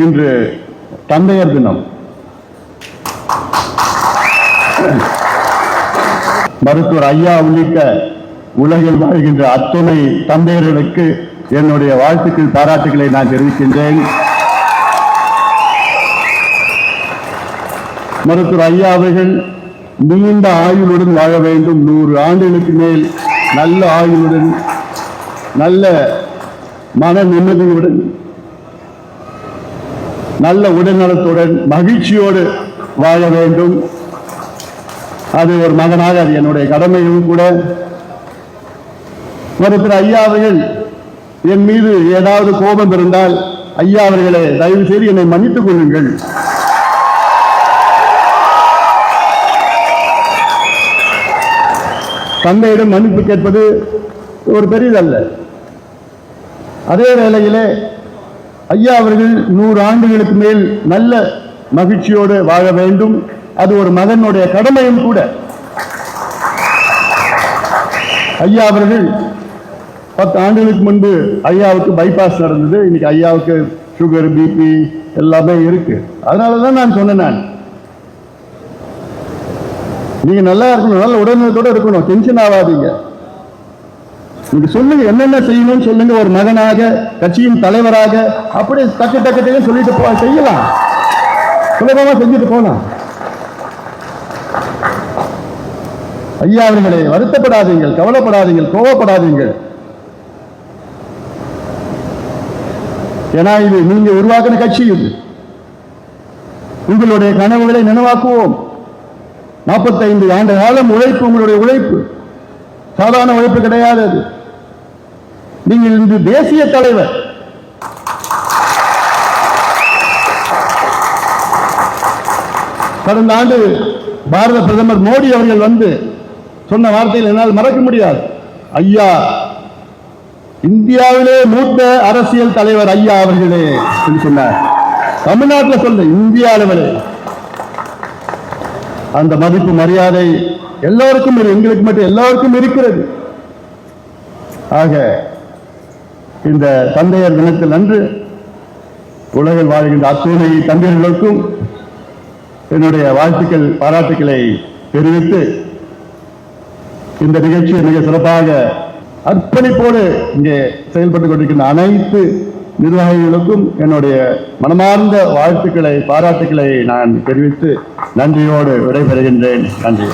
இன்று தந்தையர் தினம். மருத்துவர் ஐயா உள்ளிட்ட உலகில் வாழ்கின்ற அத்துணை தந்தையர்களுக்கு என்னுடைய வாழ்த்துக்கள், பாராட்டுகளை நான் தெரிவிக்கின்றேன். மருத்துவர் ஐயா அவர்கள் நீண்ட ஆயுளுடன் வாழ வேண்டும். 100 ஆண்டுகளுக்கு மேல் நல்ல ஆயுளுடன், நல்ல மன நிம்மதியுடன், நல்ல உடல்நலத்துடன், மகிழ்ச்சியோடு வாழ வேண்டும். அது ஒரு மகனாக அது என்னுடைய கடமையும் கூட. மருத்துவர் ஐயா அவர்கள் என் மீது ஏதாவது கோபம் இருந்தால், ஐயா அவர்களே தயவு செய்து என்னை மன்னித்துக் கொள்ளுங்கள். தந்தையிடம் மன்னிப்பு கேட்பது ஒரு பெரிதல்ல. அதே வேளையிலே ஐயா அவர்கள் 100 ஆண்டுகளுக்கு மேல் நல்ல மகிழ்ச்சியோடு வாழ வேண்டும். அது ஒரு மகனுடைய கடமையும் கூட. ஐயா அவர்கள் 10 ஆண்டுகளுக்கு முன்பு ஐயாவுக்கு பைபாஸ் நடந்தது. இன்னைக்கு ஐயாவுக்கு சுகர், பிபி எல்லாமே இருக்கு. அதனாலதான் நான் சொன்னேன், நீங்க நல்லா இருக்கணும், நல்ல உடல்நலத்தோட இருக்கணும், டென்ஷன் ஆகாதீங்க. நீங்க சொல்லுங்க, என்னென்ன செய்யணும்னு சொல்லுங்க. ஒரு மகனாக, கட்சியின் தலைவராக அப்படி டக்கு டக்கு சொல்லிட்டு செய்யலாம், சுலபமா செஞ்சுட்டு போலாம். ஐயா அவர்களே, வருத்தப்படாதீங்கள், கவலைப்படாதீங்கள், கோவப்படாதீங்கள். ஏன்னா இது நீங்க உருவாக்கின கட்சி. இது உங்களுடைய கனவுகளை நினைவாக்குவோம். 45 ஆண்டு காலம் உழைப்பு, உங்களுடைய உழைப்பு சாதாரண உழைப்பு கிடையாது. அது நீங்கள் இன்று தேசிய தலைவர். கடந்த ஆண்டு பாரத பிரதமர் மோடி அவர்கள் வந்து சொன்ன வார்த்தையில் என்னால் மறக்க முடியாது. ஐயா, இந்தியாவிலே மூத்த அரசியல் தலைவர் ஐயா அவர்களே என்று சொன்னார். தமிழ்நாட்டில் சொல்ல, இந்திய அளவிலே அந்த மதிப்பு, மரியாதை எல்லோருக்கும், எங்களுக்கு மட்டும் எல்லோருக்கும் இருக்கிறது. ஆக இந்த தந்தையர் தினத்தில் அன்று உலகில் வாழ்கின்ற அத்துணை தந்தையர்களுக்கும் என்னுடைய வாழ்த்துக்கள், பாராட்டுக்களை தெரிவித்து, இந்த நிகழ்ச்சியை மிக சிறப்பாக அர்ப்பணிப்போடு இங்கே செயல்பட்டுக் கொண்டிருக்கின்ற அனைத்து நிர்வாகிகளுக்கும் என்னுடைய மனமார்ந்த வாழ்த்துக்களை, பாராட்டுக்களை நான் தெரிவித்து நன்றியோடு விடைபெறுகின்றேன். நன்றி.